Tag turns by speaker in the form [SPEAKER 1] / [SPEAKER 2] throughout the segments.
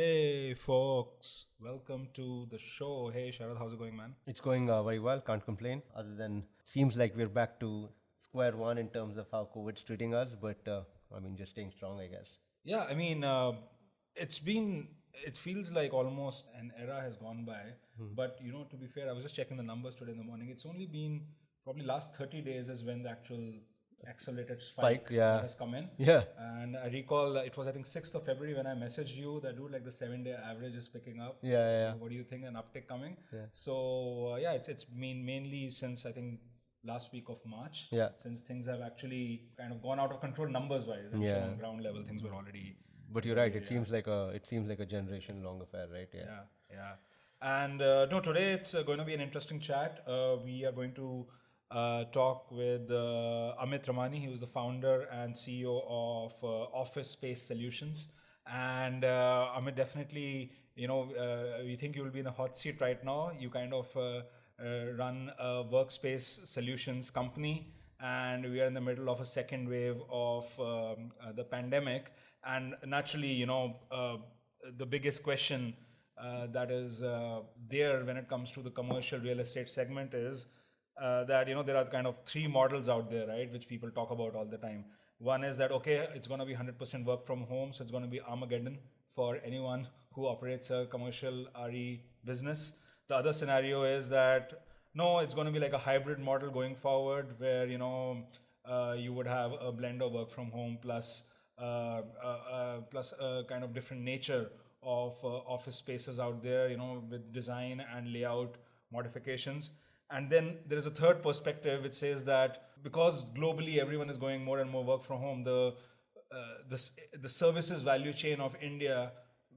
[SPEAKER 1] Hey folks, welcome to the show. Hey Sharad, how's it going, man?
[SPEAKER 2] It's going very well, can't complain. Other than seems like we're back to square one in terms of how COVID's treating us, but just staying strong, I guess.
[SPEAKER 1] Yeah, it's been, it feels like almost an era has gone by. But to be fair, I was just checking the numbers today in the morning. It's only been probably last 30 days is when the actual accelerated spike
[SPEAKER 2] Yeah.
[SPEAKER 1] that has come in.
[SPEAKER 2] Yeah.
[SPEAKER 1] And I recall it was, I think, 6th of February when I messaged you that, dude, like the 7-day average is picking up.
[SPEAKER 2] Yeah.
[SPEAKER 1] What do you think? An uptick coming?
[SPEAKER 2] Yeah.
[SPEAKER 1] So, it's been mainly since, I think, last week of March.
[SPEAKER 2] Yeah.
[SPEAKER 1] Since things have actually kind of gone out of control numbers wise. I'm sure on ground level things were already.
[SPEAKER 2] But you're right. It seems like a generation long affair, right?
[SPEAKER 1] Yeah. And no, today it's going to be an interesting chat. We are going to talk with Amit Ramani. He was the founder and CEO of Office Space Solutions. And Amit, definitely, we think you will be in a hot seat right now. You kind of run a workspace solutions company, and we are in the middle of a second wave of the pandemic. And naturally, the biggest question that is there when it comes to the commercial real estate segment is that there are kind of three models out there, right, which people talk about all the time. One is that, okay, it's going to be 100% work from home, so it's going to be Armageddon for anyone who operates a commercial RE business. The other scenario is that no, it's going to be like a hybrid model going forward, where you would have a blend of work from home plus a kind of different nature of office spaces out there, with design and layout modifications. And then there is a third perspective which says that because globally everyone is going more and more work from home, the services value chain of India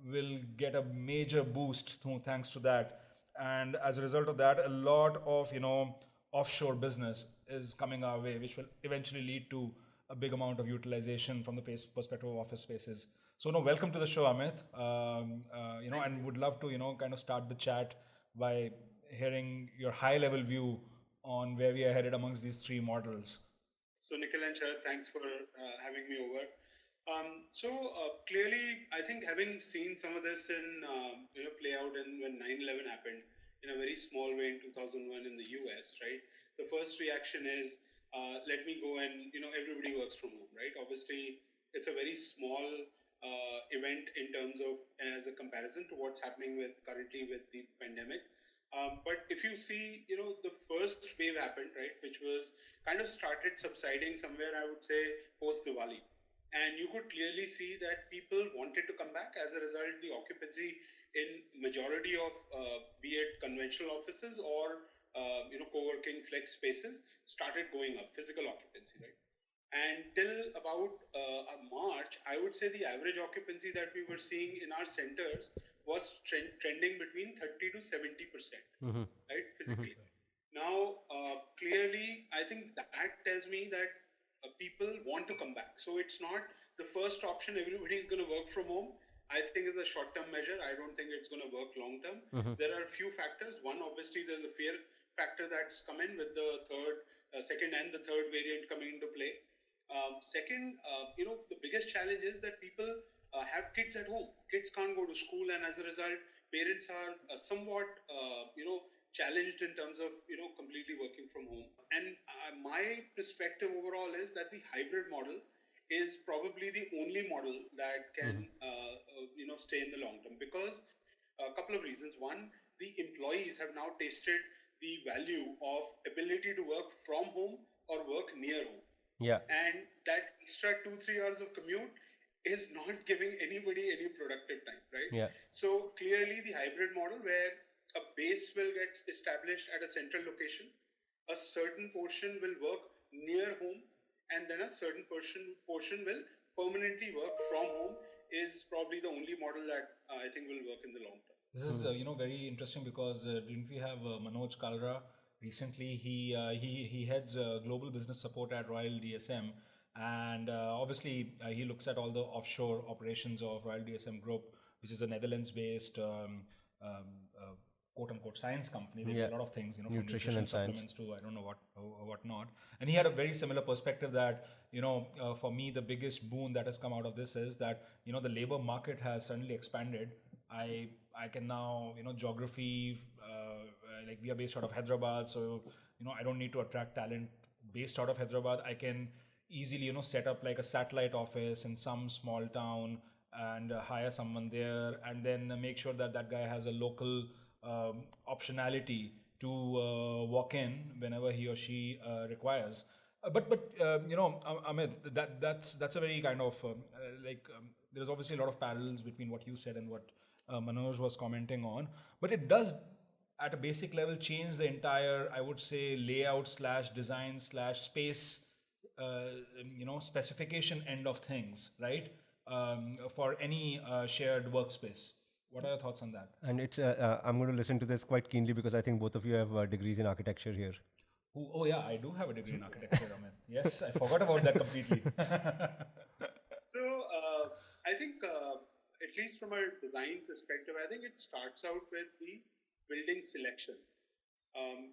[SPEAKER 1] will get a major boost thanks to that. And as a result of that, a lot of offshore business is coming our way, which will eventually lead to a big amount of utilization from the perspective of office spaces. So, no, welcome to the show, Amit. And would love to kind of start the chat by hearing your high-level view on where we are headed amongst these three models.
[SPEAKER 3] So, Nikhil and Sharad, thanks for having me over. Clearly, I think having seen some of this play out when 9/11 happened in a very small way in 2001 in the US, right? The first reaction is, let me go and everybody works from home, right? Obviously, it's a very small event in terms of as a comparison to what's happening currently with the pandemic. But if you see, the first wave happened, right, which was kind of started subsiding somewhere, I would say, post-Diwali. And you could clearly see that people wanted to come back. As a result, the occupancy in majority of, be it conventional offices or, co-working flex spaces started going up, physical occupancy, right? And till about March, I would say the average occupancy that we were seeing in our centers was trending between 30 to 70%, right, physically. Now, clearly, I think that tells me that people want to come back. So it's not the first option, everybody's going to work from home. I think is a short-term measure. I don't think it's going to work long-term. There are a few factors. One, obviously, there's a fear factor that's come in with the second and the third variant coming into play. Second, the biggest challenge is that people have kids at home. Kids can't go to school, and as a result, parents are somewhat, challenged in terms of, completely working from home. And my perspective overall is that the hybrid model is probably the only model that can, stay in the long term, because a couple of reasons. One, the employees have now tasted the value of ability to work from home or work near home.
[SPEAKER 2] Yeah.
[SPEAKER 3] And that extra 2-3 hours of commute is not giving anybody any productive time, right?
[SPEAKER 2] Yeah.
[SPEAKER 3] So clearly the hybrid model where a base will get established at a central location, a certain portion will work near home, and then a certain portion will permanently work from home is probably the only model that I think will work in the long term.
[SPEAKER 1] This is very interesting because didn't we have Manoj Kalra recently? He heads global business support at Royal DSM, and obviously he looks at all the offshore operations of Royal DSM Group, which is a Netherlands-based quote-unquote science company. They do a lot of things, from nutrition and supplements to I don't know what not. And he had a very similar perspective that, for me, the biggest boon that has come out of this is that, the labor market has suddenly expanded I can now, geography, like we are based out of Hyderabad, so I don't need to attract talent based out of Hyderabad. I can easily set up like a satellite office in some small town and hire someone there, and then make sure that that guy has a local optionality to walk in whenever he or she requires. Amit, that's a very kind of there's obviously a lot of parallels between what you said and what Manoj was commenting on, but it does at a basic level change the entire, I would say, layout slash design slash space, specification end of things, right? For any shared workspace. What are your thoughts on that?
[SPEAKER 2] And I'm going to listen to this quite keenly because I think both of you have degrees in architecture here.
[SPEAKER 1] Oh yeah, I do have a degree in architecture, Amit. Yes, I forgot about that completely.
[SPEAKER 3] So I think, at least from a design perspective, I think it starts out with the building selection.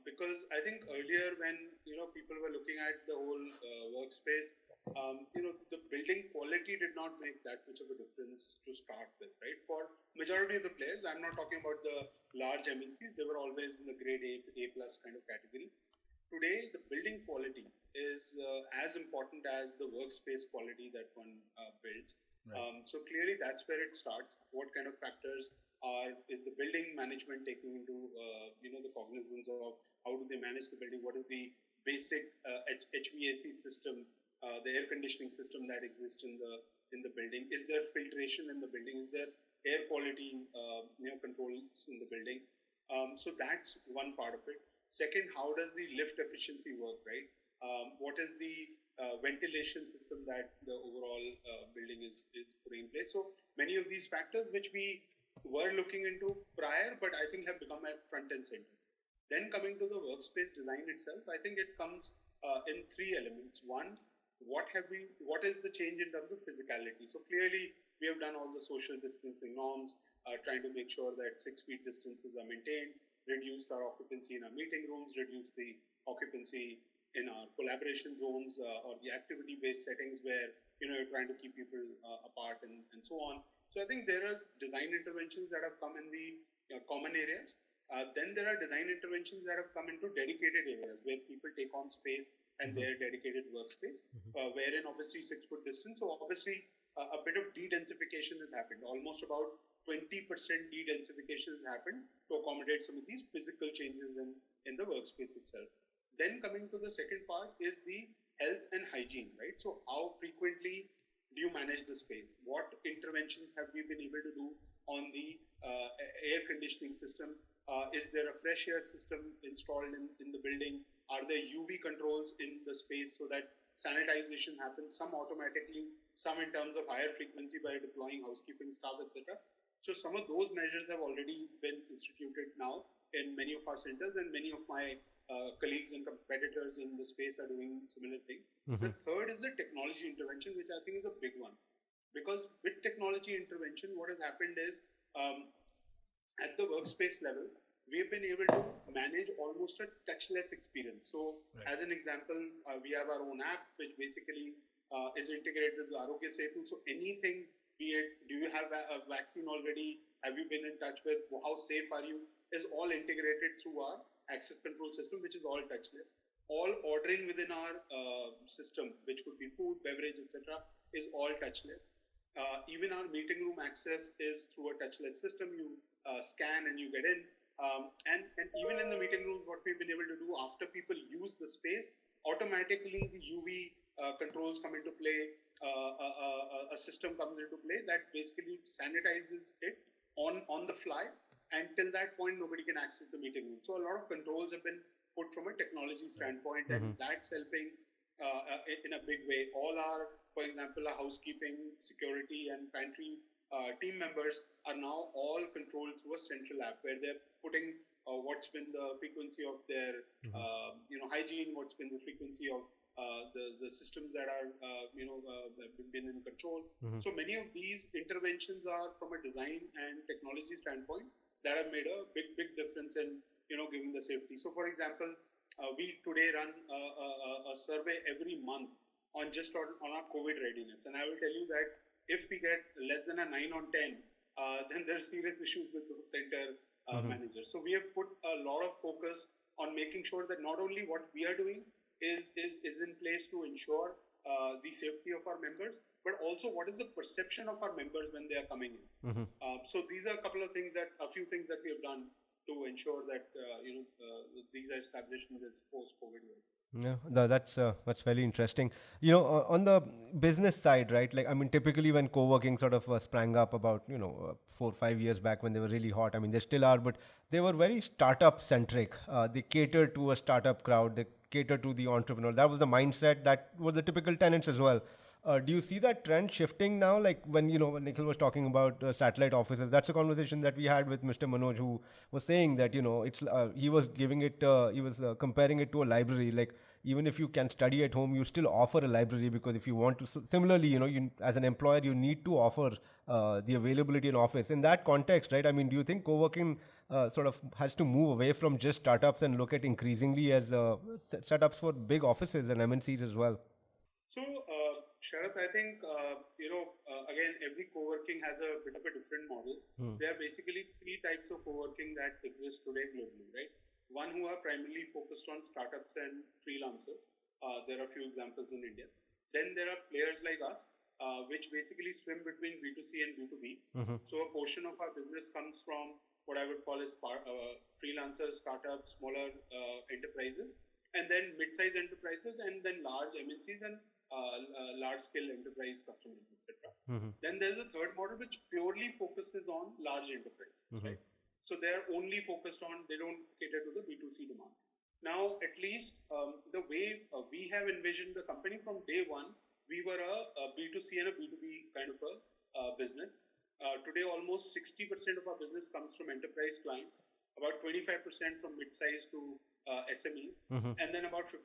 [SPEAKER 3] Because I think earlier when people were looking at the whole workspace, the building quality did not make that much of a difference to start with, right? For majority of the players, I'm not talking about the large MNCs; they were always in the grade A plus kind of category. Today, the building quality is as important as the workspace quality that one builds. Right. So clearly, that's where it starts. What kind of factors is the building management taking into the cognizance of how do they manage the building? What is the basic HVAC system, the air conditioning system that exists in the building? Is there filtration in the building? Is there air quality controls in the building? So that's one part of it. Second, how does the lift efficiency work, right? What is the ventilation system that the overall building is putting in place? So many of these factors which we were looking into prior, but I think have become at front and center. Then coming to the workspace design itself, I think it comes in three elements. One, what is the change in terms of physicality? So clearly, we have done all the social distancing norms, trying to make sure that 6 feet distances are maintained, reduced our occupancy in our meeting rooms, reduced the occupancy in our collaboration zones or the activity-based settings where you're trying to keep people apart and so on. So I think there are design interventions that have come in the common areas. Then there are design interventions that have come into dedicated areas where people take on space and their dedicated workspace, wherein obviously 6 foot distance. So obviously a bit of de-densification has happened. Almost about 20% de-densification has happened to accommodate some of these physical changes in the workspace itself. Then coming to the second part is the health and hygiene, right? So how frequently do you manage the space? What interventions have we been able to do on the air conditioning system? Is there a fresh air system installed in the building? Are there UV controls in the space so that sanitization happens, some automatically, some in terms of higher frequency by deploying housekeeping staff, etc. So some of those measures have already been instituted now in many of our centers, and many of my colleagues and competitors in the space are doing similar things. The third is the technology intervention, which I think is a big one. Because with technology intervention, what has happened is at the workspace level, we have been able to manage almost a touchless experience. So as an example, we have our own app, which basically is integrated with Arogya Setu. So anything, be it, do you have a vaccine already? Have you been in touch with? How safe are you? Is all integrated through our access control system, which is all touchless. All ordering within our system, which could be food, beverage, etc., is all touchless. Even our meeting room access is through a touchless system. You scan and you get in. And even in the meeting rooms, what we've been able to do after people use the space, automatically the UV controls come into play. A system comes into play that basically sanitizes it on the fly. And till that point, nobody can access the meeting room. So a lot of controls have been put from a technology standpoint, and that's helping in a big way. All our, for example, our housekeeping, security, and pantry team members are now all controlled through a central app where they're putting what's been the frequency of their hygiene, what's been the frequency of the systems that are been in control. So many of these interventions are from a design and technology standpoint that have made a big difference in giving the safety. So for example, we today run a survey every month on our COVID readiness, and I will tell you that if we get less than a 9 on 10 then there's serious issues with those center managers. So we have put a lot of focus on making sure that not only what we are doing is in place to ensure the safety of our members, but also what is the perception of our members when they are coming in. So these are a few things that we have done to ensure that these are established in this post-COVID world.
[SPEAKER 2] Yeah, that's very interesting. On the business side, right? Like, I mean, typically when co-working sort of sprang up about 4 or 5 years back when they were really hot. I mean, they still are, but they were very startup centric. They catered to a startup crowd. They catered to the entrepreneur. That was the mindset. That were the typical tenants as well. Do you see that trend shifting now? Like when Nikhil was talking about satellite offices, that's a conversation that we had with Mr. Manoj, who was saying that it's he was giving it, he was comparing it to a library. Like even if you can study at home, you still offer a library because if you want to. Similarly, you as an employer, you need to offer the availability in office. In that context, right? I mean, do you think co-working sort of has to move away from just startups and look at increasingly as setups for big offices and MNCs as well?
[SPEAKER 3] So, Sharath, I think, again, every co-working has a bit of a different model. There are basically three types of co-working that exist today globally, right? One who are primarily focused on startups and freelancers. There are a few examples in India. Then there are players like us, which basically swim between B2C and B2B. So a portion of our business comes from what I would call as freelancers, startups, smaller enterprises, and then mid-sized enterprises, and then large MNCs and large-scale enterprise customers, etc. Then there's a third model which purely focuses on large enterprise, right? So they're only focused on, they don't cater to the B2C demand. Now, at least the way we have envisioned the company from day one, we were a B2C and a B2B kind of a business. Today, almost 60% of our business comes from enterprise clients, about 25% from mid-size to SMEs, and then about 15%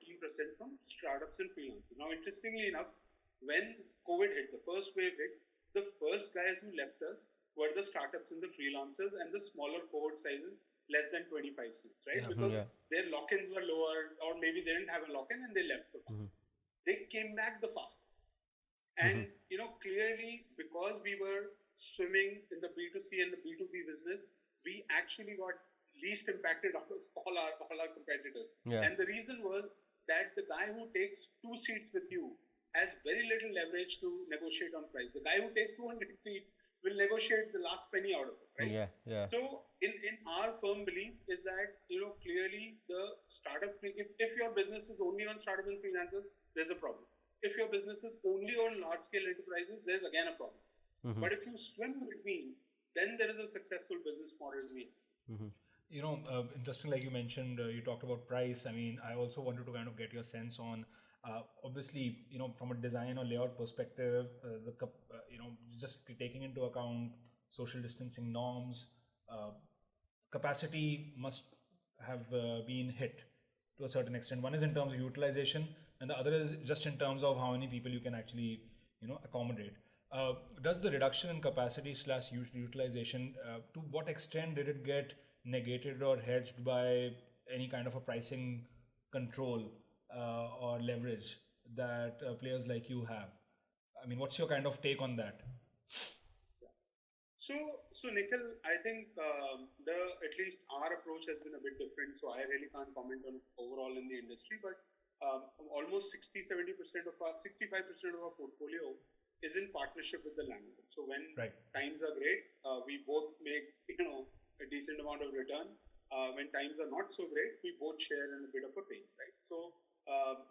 [SPEAKER 3] from startups and freelancers. Now, interestingly enough, when COVID hit, the first wave hit, the first guys who left us were the startups and the freelancers and the smaller cohort sizes, less than 25 seats, right? Because their lock-ins were lower, or maybe they didn't have a lock-in and they left the fastest. They came back the fastest. And, clearly, because we were swimming in the B2C and the B2B business, we actually got least impacted out of all our competitors. And the reason was that the guy who takes 2 seats with you has very little leverage to negotiate on price. The guy who takes 200 seats will negotiate the last penny out of it, right? So in our firm belief is that, clearly the startup, if your business is only on startup and freelancers, there's a problem. If your business is only on large scale enterprises, there's again a problem. But if you swim between, then there is a successful business model to me.
[SPEAKER 1] Interesting, like you mentioned, you talked about price. I mean, I also wanted to kind of get your sense on, obviously, from a design or layout perspective, just taking into account social distancing norms, capacity must have been hit to a certain extent. One is in terms of utilization, and the other is just in terms of how many people you can actually, accommodate. Does the reduction in capacity / utilization, to what extent did it get negated or hedged by any kind of a pricing control or leverage that players like you have? I mean, what's your kind of take on that?
[SPEAKER 3] So Nikhil, I think at least our approach has been a bit different. So I really can't comment on overall in the industry, but almost 65% of our portfolio is in partnership with the landlord. So when times are great, we both make a decent amount of return. When times are not so great, we both share in a bit of a pain, right? So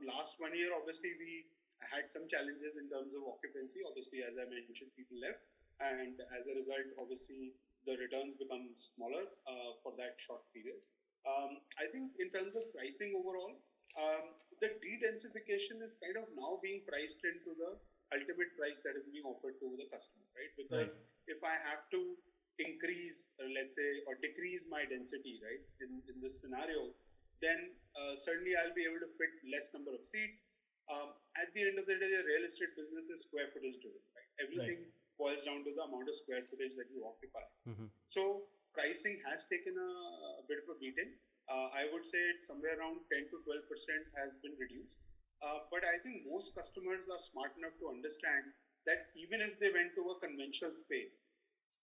[SPEAKER 3] last 1 year, obviously, we had some challenges in terms of occupancy. Obviously, as I mentioned, people left. And as a result, obviously, the returns become smaller for that short period. I think in terms of pricing overall, the de-densification is kind of now being priced into the ultimate price that is being offered to the customer, right? Because if I have to increase, let's say, or decrease my density, right, in this scenario, then certainly I'll be able to fit less number of seats. At the end of the day, the real estate business is square footage driven, right? Everything boils down to the amount of square footage that you occupy. So pricing has taken a bit of a beating. I would say it's somewhere around 10 to 12% has been reduced. But I think most customers are smart enough to understand that even if they went to a conventional space,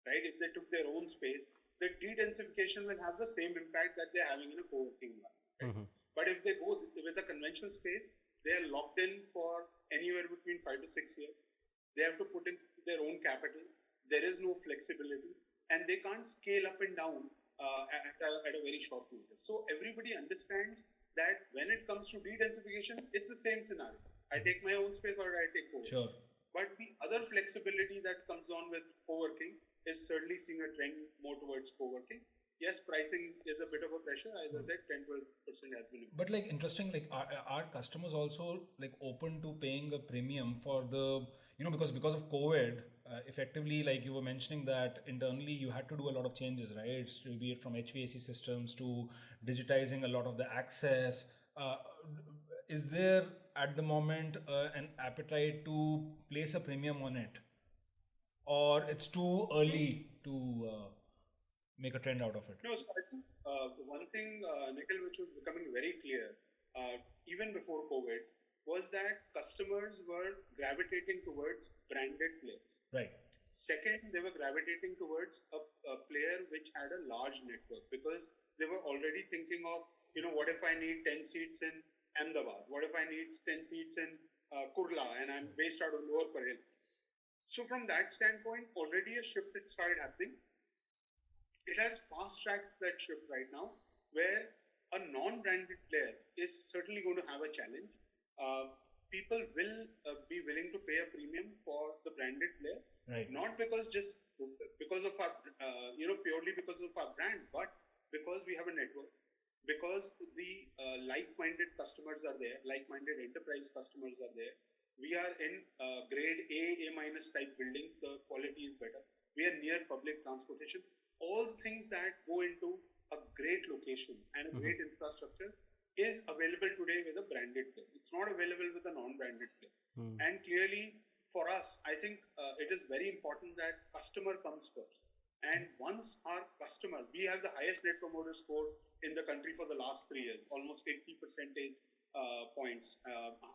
[SPEAKER 3] right? If they took their own space, the de-densification will have the same impact that they're having in a co-working environment, right? But if they go with a conventional space, they are locked in for anywhere between 5 to 6 years. They have to put in their own capital. There is no flexibility, and they can't scale up and down at a very short notice. So everybody understands that when it comes to de-densification, it's the same scenario. I take my own space or I take co-working.
[SPEAKER 1] Sure.
[SPEAKER 3] But the other flexibility that comes on with co-working is certainly seeing a trend more towards co-working. Yes, pricing is a bit of a pressure. As I said, 10-12% has been.
[SPEAKER 1] But like interesting, like are customers also like open to paying a premium for the, because of COVID, effectively, like you were mentioning that internally you had to do a lot of changes, right? Be it from HVAC systems to digitizing a lot of the access. Is there at the moment an appetite to place a premium on it, or it's too early to make a trend out of it?
[SPEAKER 3] No, so I think one thing, Nikhil, which was becoming very clear even before COVID, was that customers were gravitating towards branded players.
[SPEAKER 1] Right.
[SPEAKER 3] Second, they were gravitating towards a player which had a large network, because they were already thinking of, what if I need 10 seats in Ahmedabad? What if I need 10 seats in Kurla and I'm based out of Lower Parel? So from that standpoint, already a shift had started happening. It has fast tracks that shift right now, where a non-branded player is certainly going to have a challenge. People will be willing to pay a premium for the branded player,
[SPEAKER 1] right?
[SPEAKER 3] Not because just because of our, purely because of our brand, but because we have a network, because the like-minded customers are there, like-minded enterprise customers are there. We are in grade A minus type buildings. The quality is better. We are near public transportation. All the things that go into a great location and a great infrastructure is available today with a branded player. It's not available with a non-branded player. And clearly, for us, I think it is very important that customer comes first. And once our customer, we have the highest net promoter score in the country for the last 3 years, almost 80 percentage points,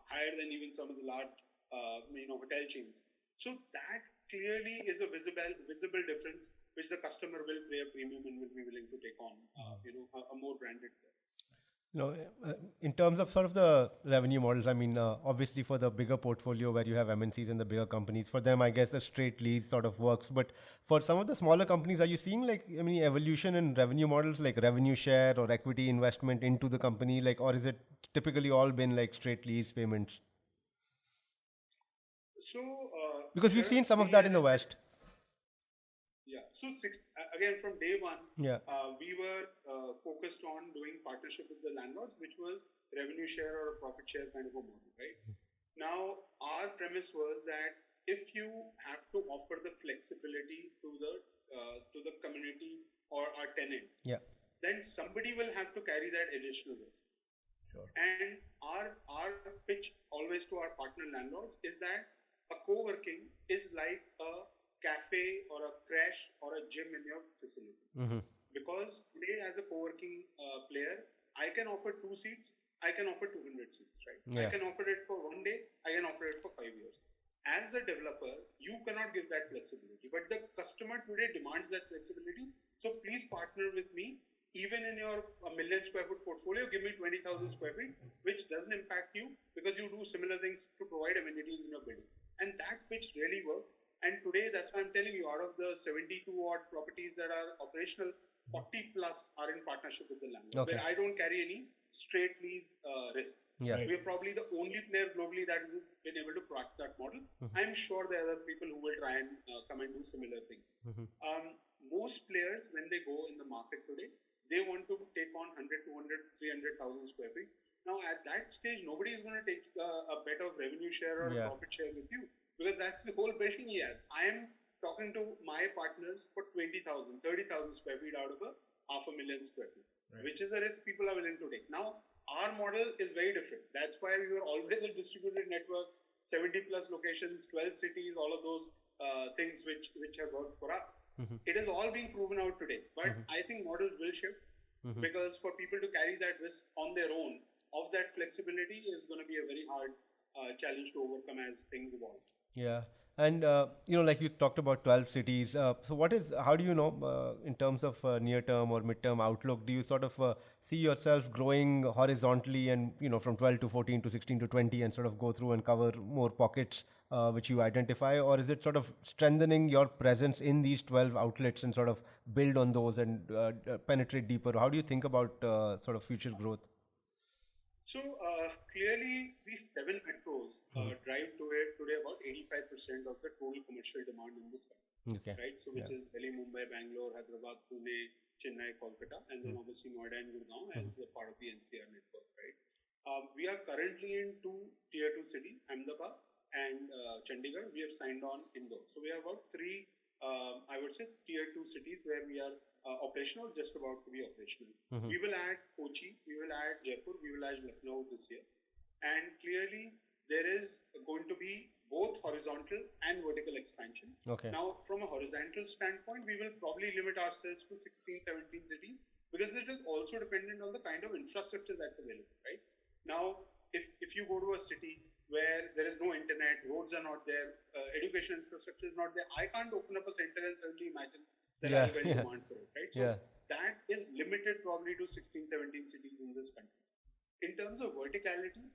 [SPEAKER 3] higher than even some of the large, hotel chains. So that clearly is a visible difference, which the customer will pay a premium and will be willing to take on, a more branded player.
[SPEAKER 2] In terms of sort of the revenue models, I mean, obviously for the bigger portfolio where you have MNCs and the bigger companies, for them, I guess the straight lease sort of works. But for some of the smaller companies, are you seeing evolution in revenue models, like revenue share or equity investment into the company, or is it typically all been like straight lease payments?
[SPEAKER 3] So,
[SPEAKER 2] because we've seen some of that in the West.
[SPEAKER 3] Yeah. So again, from day one,
[SPEAKER 2] we
[SPEAKER 3] were focused on doing partnership with the landlords, which was revenue share or a profit share kind of a model, right? Now, our premise was that if you have to offer the flexibility to the community or our tenant, then somebody will have to carry that additional risk.
[SPEAKER 1] Sure.
[SPEAKER 3] And our pitch always to our partner landlords is that a co-working is like a cafe or a crash or a gym in your facility. Because today, as a co-working player, I can offer 2 seats, I can offer 200 seats, right? I can offer it for 1 day, I can offer it for 5 years. As a developer, you cannot give that flexibility, but the customer today demands that flexibility. So please partner with me. Even in your 1 million square foot portfolio, give me 20,000 square feet, which doesn't impact you because you do similar things to provide amenities in your building. And that pitch really worked. And today, that's why I'm telling you, out of the 72 odd properties that are operational, 40 plus are in partnership with the landlord, where I don't carry any straight lease risk.
[SPEAKER 2] Right.
[SPEAKER 3] We're probably the only player globally that has been able to crack that model. I'm sure there are other people who will try and come and do similar things. Most players, when they go in the market today, they want to take on 100, 200, 300,000 square feet. Now, at that stage, nobody is going to take a bet of revenue share or a profit share with you, because that's the whole building he has. I am talking to my partners for 20,000, 30,000 square feet out of a 500,000 square feet, which is the risk people are willing to take. Now, our model is very different. That's why we were always a distributed network, 70 plus locations, 12 cities, all of those things which have worked for us. It is all being proven out today. But I think models will shift because for people to carry that risk on their own of that flexibility is going to be a very hard challenge to overcome as things evolve.
[SPEAKER 2] Yeah. And like you talked about 12 cities. So how do you know, in terms of near term or midterm outlook, do you sort of see yourself growing horizontally and, from 12 to 14 to 16 to 20 and sort of go through and cover more pockets which you identify? Or is it sort of strengthening your presence in these 12 outlets and sort of build on those and penetrate deeper? How do you think about sort of future growth?
[SPEAKER 3] So clearly, these seven metros drive today about 85% of the total commercial demand in this country,
[SPEAKER 2] Okay.
[SPEAKER 3] right? So which is Delhi, Mumbai, Bangalore, Hyderabad, Pune, Chennai, Kolkata, and then obviously Noida and Gurgaon as a part of the NCR network, right? We are currently in two tier 2 cities, Ahmedabad and Chandigarh. We have signed on Indore. So we have about three, I would say, tier 2 cities where we are operational, just about to be operational. We will add Kochi, we will add Jaipur, we will add Lucknow this year. And clearly, there is going to be both horizontal and vertical expansion.
[SPEAKER 2] Okay.
[SPEAKER 3] Now, from a horizontal standpoint, we will probably limit ourselves to 16, 17 cities because it is also dependent on the kind of infrastructure that's available, right? Now, if you go to a city where there is no internet, roads are not there, education infrastructure is not there, I can't open up a center and suddenly imagine that I'll get demand for it, right? So that is limited probably to 16, 17 cities in this country. In terms of verticality,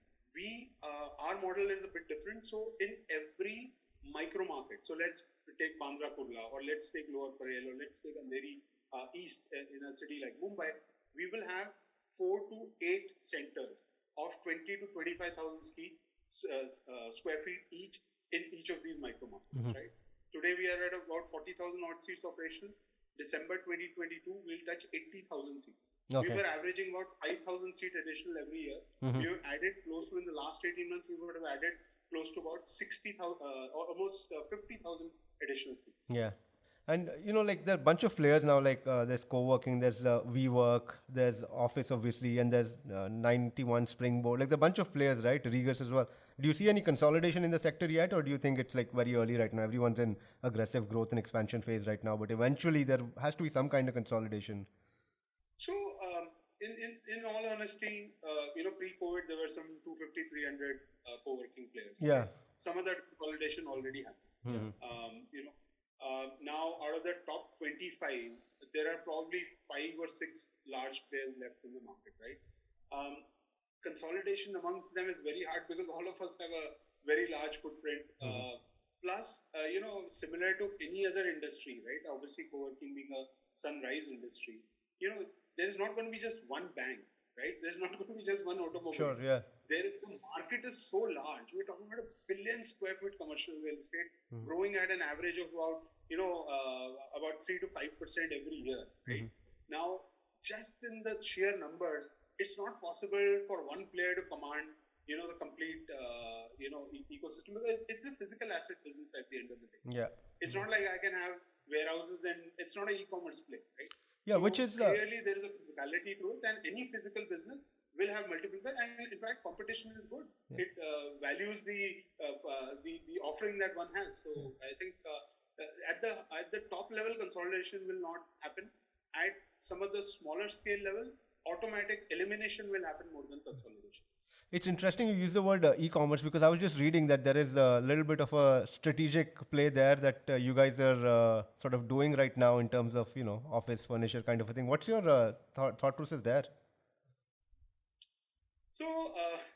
[SPEAKER 3] our model is a bit different. So in every micro market, so let's take Bandra Kurla, or let's take Lower Parel, or let's take Andheri East in a city like Mumbai, we will have 4 to 8 centers of 20 to 25,000 square feet each in each of these micro markets, right? Today we are at about 40,000 odd seats operational. December 2022, we'll touch 80,000 seats. Okay. We were averaging about 5,000 seat additional every year. We have added close to, in the last 18 months, we would have added close to about 60,000, almost 50,000 additional seats.
[SPEAKER 2] Yeah. And, there are a bunch of players now, there's co-working, there's WeWork, there's Office, obviously, and there's 91 Springboard. There are a bunch of players, right? Regus as well. Do you see any consolidation in the sector yet, or do you think it's very early right now? Everyone's in aggressive growth and expansion phase right now, but eventually there has to be some kind of consolidation.
[SPEAKER 3] So, in all honesty, pre-COVID, there were some 250, 300 co-working players.
[SPEAKER 2] Yeah. Right?
[SPEAKER 3] Some of that consolidation already happened. Now, out of the top 25, there are probably 5 or 6 large players left in the market, right? Consolidation amongst them is very hard because all of us have a very large footprint. Plus, similar to any other industry, right? Obviously, co-working being a sunrise industry, there is not going to be just one bank, right? There's not going to be just one automobile.
[SPEAKER 2] Sure, yeah.
[SPEAKER 3] The market is so large. We're talking about 1 billion square foot commercial real estate growing at an average of about 3 to 5% every year, right? Now, just in the sheer numbers, it's not possible for one player to command, the complete, ecosystem. It's a physical asset business at the end of the day.
[SPEAKER 2] Yeah.
[SPEAKER 3] It's not like I can have warehouses and it's not an e-commerce play, right?
[SPEAKER 2] Yeah,
[SPEAKER 3] so
[SPEAKER 2] which is
[SPEAKER 3] clearly there is a physicality to it, and any physical business will have multiple players. And in fact, competition is good. Yeah. It values the offering that one has. So I think at the top level, consolidation will not happen. At some of the smaller scale level, automatic elimination will happen more than consolidation.
[SPEAKER 2] It's interesting you use the word e-commerce, because I was just reading that there is a little bit of a strategic play there that you guys are sort of doing right now in terms of, office furniture kind of a thing. What's your thought process there?
[SPEAKER 3] So,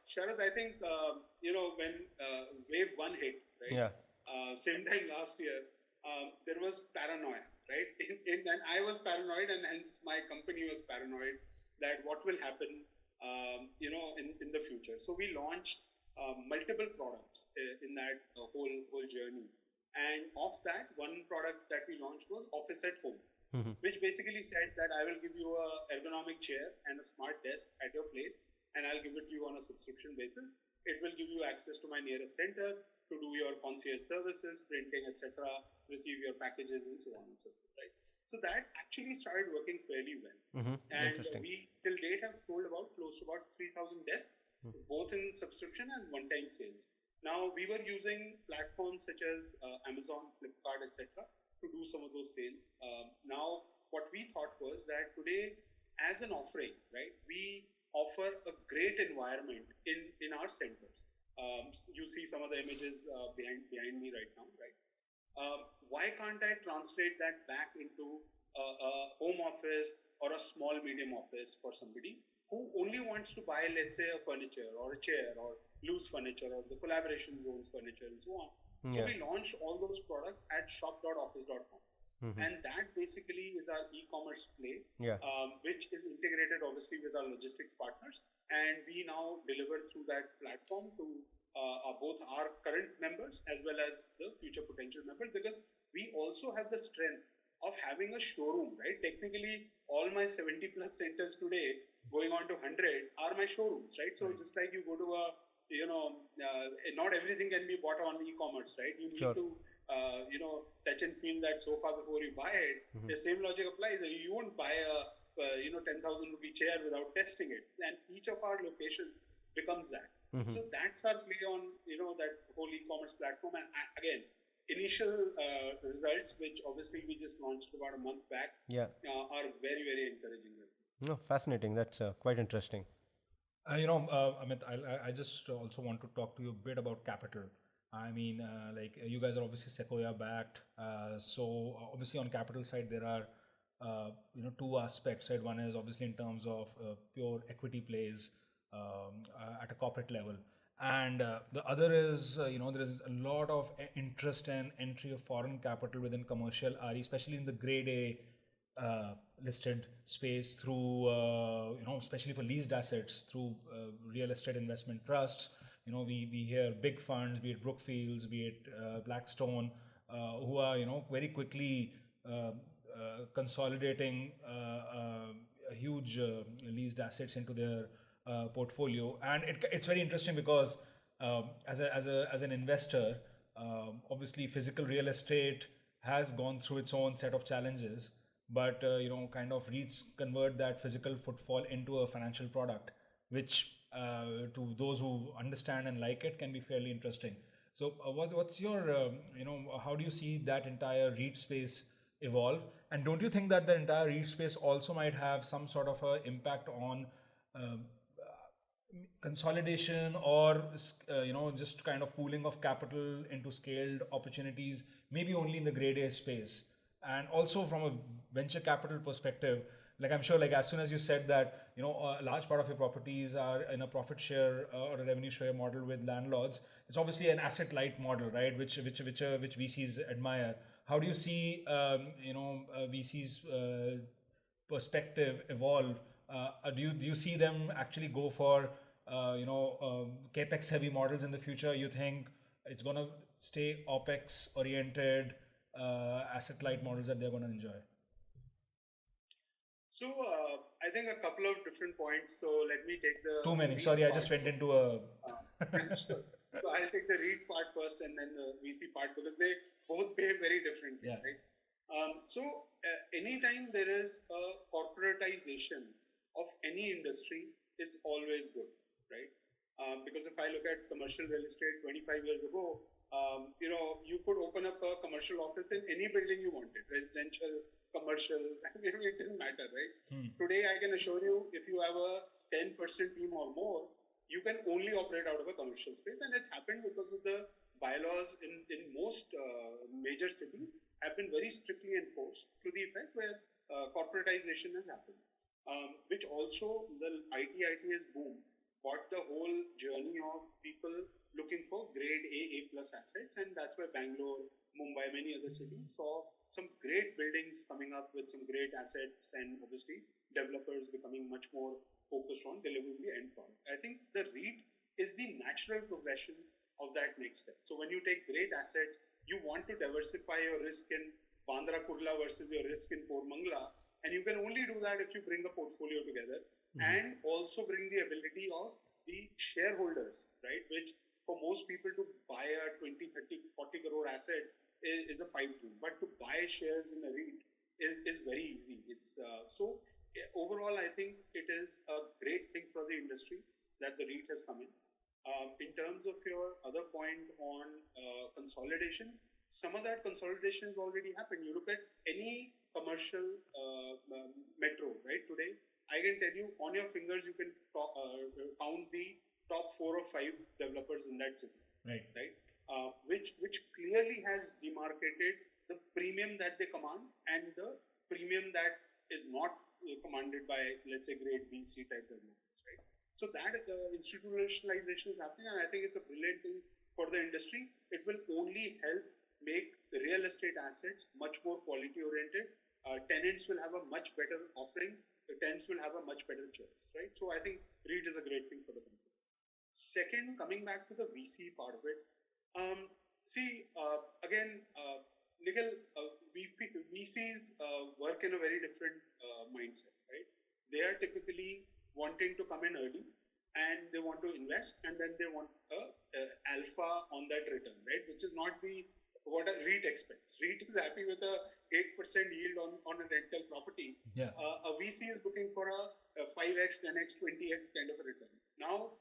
[SPEAKER 3] Sharad, I think, when wave 1 hit, right?
[SPEAKER 2] Yeah.
[SPEAKER 3] Same time last year, there was paranoia, right? And I was paranoid, and hence my company was paranoid that what will happen in the future. So we launched multiple products in that whole journey. And of that, one product that we launched was Office at Home, which basically said that I will give you a ergonomic chair and a smart desk at your place, and I'll give it to you on a subscription basis. It will give you access to my nearest center to do your concierge services, printing, etc., receive your packages, and so on and so forth, right? So that actually started working fairly well. And we, till date, have sold close to about 3,000 desks, both in subscription and one-time sales. Now, we were using platforms such as Amazon, Flipkart, etc., to do some of those sales. Now, what we thought was that today, as an offering, right, we offer a great environment in our centers. You see some of the images behind me right now, right? Why can't I translate that back into a home office or a small medium office for somebody who only wants to buy, let's say, a furniture or a chair or loose furniture or the collaboration zones furniture and so on. So
[SPEAKER 2] Yeah.
[SPEAKER 3] we launched all those products at shop.office.com. And that basically is our e-commerce play,
[SPEAKER 2] Yeah.
[SPEAKER 3] which is integrated obviously with our logistics partners. And we now deliver through that platform to both our current members as well as the future potential members, because we also have the strength of having a showroom, right? Technically, all my 70 plus centers today going on to 100 are my showrooms, right? So just like you go to a, not everything can be bought on e-commerce, right? You need
[SPEAKER 2] Sure.
[SPEAKER 3] to, touch and feel that sofa before you buy it. The same logic applies. You won't buy a, 10,000 rupee chair without testing it. And each of our locations becomes that. So that's our play on, that whole e-commerce platform. And again, initial results, which obviously we just launched about a month back,
[SPEAKER 2] Yeah.
[SPEAKER 3] are very, very encouraging.
[SPEAKER 2] No, fascinating. That's quite interesting.
[SPEAKER 1] Amit, I just also want to talk to you a bit about capital. I mean, like you guys are obviously Sequoia backed. So obviously on capital side, there are, two aspects, right? One is obviously in terms of pure equity plays at a corporate level. And the other is, there is a lot of interest and entry of foreign capital within commercial RE, especially in the grade A listed space through, especially for leased assets through real estate investment trusts. We hear big funds, be it Brookfields, be it Blackstone, who are, very quickly consolidating huge leased assets into their portfolio. And it's very interesting because as an investor, obviously physical real estate has gone through its own set of challenges, but kind of REITs convert that physical footfall into a financial product, which to those who understand and like it can be fairly interesting. So what's your how do you see that entire REIT space evolve, and don't you think that the entire REIT space also might have some sort of a impact on consolidation or just kind of pooling of capital into scaled opportunities, maybe only in the grade A space? And also from a venture capital perspective, like I'm sure, like as soon as you said that a large part of your properties are in a profit share or a revenue share model with landlords, it's obviously an asset light model, right, which VCs admire. How do you see VCs perspective evolve? Do you see them actually go for capex heavy models in the future? You think it's going to stay opex oriented asset light models that they're going to enjoy?
[SPEAKER 3] So I think a couple of different points. So let me take the
[SPEAKER 1] Too many.
[SPEAKER 3] REIT
[SPEAKER 1] Sorry, I
[SPEAKER 3] part
[SPEAKER 1] just went
[SPEAKER 3] first.
[SPEAKER 1] into a.
[SPEAKER 3] Sure. So I'll take the REIT part first and then the VC part, because they both behave very differently,
[SPEAKER 1] Yeah.
[SPEAKER 3] right? Anytime there is a corporatization of any industry, it's always good, right? Because if I look at commercial real estate 25 years ago, you could open up a commercial office in any building you wanted, residential, commercial, it didn't matter, right? Today, I can assure you, if you have a 10% team or more, you can only operate out of a commercial space. And it's happened because of the bylaws in most major cities have been very strictly enforced to the effect where corporatization has happened, which also the IT's boom brought the whole journey of people looking for grade A plus assets. And that's why Bangalore, Mumbai, many other cities saw some great buildings coming up with some great assets, and obviously developers becoming much more focused on delivering the end product. I think the REIT is the natural progression of that next step. So when you take great assets, you want to diversify your risk in Bandra Kurla versus your risk in Pormangla, and you can only do that if you bring a portfolio together and also bring the ability of the shareholders, right? Which for most people to buy a 20, 30, 40 crore asset is a pipe dream, but to buy shares in a REIT is very easy. It's overall, I think it is a great thing for the industry that the REIT has come in. In terms of your other point on consolidation, some of that consolidation has already happened. You look at any commercial metro, right? Today, I can tell you on your fingers, you can count the top 4 or 5 developers in that city,
[SPEAKER 1] Right.
[SPEAKER 3] right? Which clearly has demarcated the premium that they command and the premium that is not commanded by, let's say, great VC type developers, right? So that institutionalization is happening, and I think it's a brilliant thing for the industry. It will only help make real estate assets much more quality oriented. Tenants will have a much better offering. The tenants will have a much better choice, right? So I think REIT is a great thing for the company. Second, coming back to the VC part of it, again, Nikhil, VCs work in a very different mindset, right? They are typically wanting to come in early and they want to invest and then they want a alpha on that return, right? Which is not what a REIT expects. REIT is happy with a 8% yield on a rental property.
[SPEAKER 1] Yeah.
[SPEAKER 3] A VC is looking for a 5x, 10x, 20x kind of a return. Now,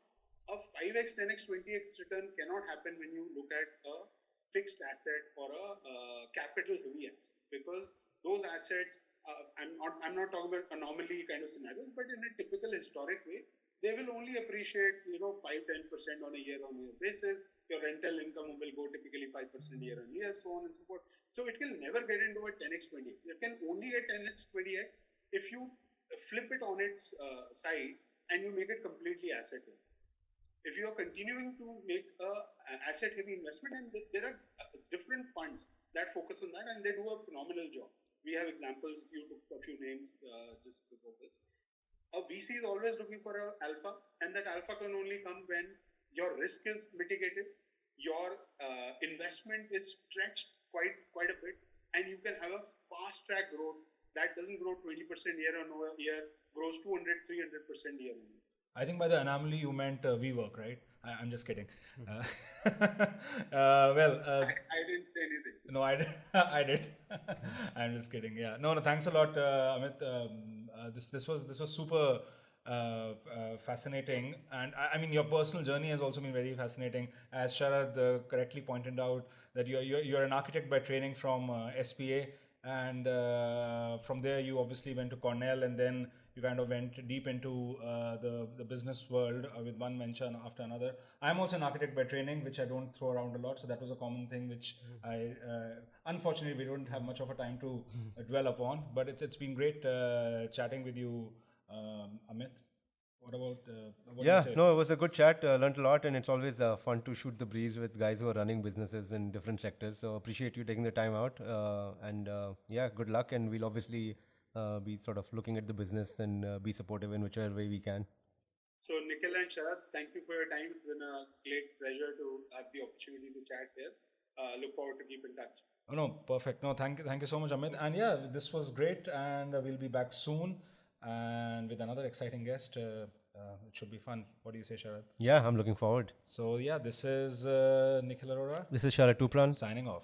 [SPEAKER 3] a 5x, 10x, 20x return cannot happen when you look at a fixed asset or a capital heavy asset, because those assets, I'm not talking about anomaly kind of scenarios, but in a typical historic way, they will only appreciate 5-10% on a year-on-year basis. Your rental income will go typically 5% year-on-year, so on and so forth. So it can never get into a 10x, 20x. It can only get 10x, 20x if you flip it on its side and you make it completely asset heavy. If you are continuing to make a asset heavy investment, and there are different funds that focus on that and they do a phenomenal job. We have examples, you took a few names just before this. A VC is always looking for an alpha, and that alpha can only come when your risk is mitigated, your investment is stretched quite a bit, and you can have a fast track growth that doesn't grow 20% year on year, grows 200-300% year on year.
[SPEAKER 1] I think by the anomaly you meant WeWork, right? I'm just kidding.
[SPEAKER 3] I didn't say anything.
[SPEAKER 1] No, I did. I did. I'm just kidding. Yeah. No. Thanks a lot, Amit. This was super fascinating, and I mean your personal journey has also been very fascinating. As Sharad correctly pointed out, that you're an architect by training from SPA, and from there you obviously went to Cornell, and then you kind of went deep into the business world with one venture after another. I'm also an architect by training, which I don't throw around a lot, so that was a common thing which I unfortunately we don't have much of a time to dwell upon. But it's been great chatting with you, Amit. What about what do you say?
[SPEAKER 2] No, it was a good chat. Learned a lot, and it's always fun to shoot the breeze with guys who are running businesses in different sectors. So appreciate you taking the time out, and good luck. And we'll obviously be sort of looking at the business and be supportive in whichever way we can.
[SPEAKER 3] So Nikhil and Sharad, thank you for your time. It's been a great pleasure to have the opportunity to chat here. Look forward to keep in touch.
[SPEAKER 1] Oh, no, perfect. No, thank you so much, Amit. And yeah, this was great, and we'll be back soon and with another exciting guest. It should be fun. What do you say, Sharad?
[SPEAKER 2] Yeah, I'm looking forward.
[SPEAKER 1] So yeah, this is Nikhil Arora
[SPEAKER 2] This is Sharad Tupran
[SPEAKER 1] signing off.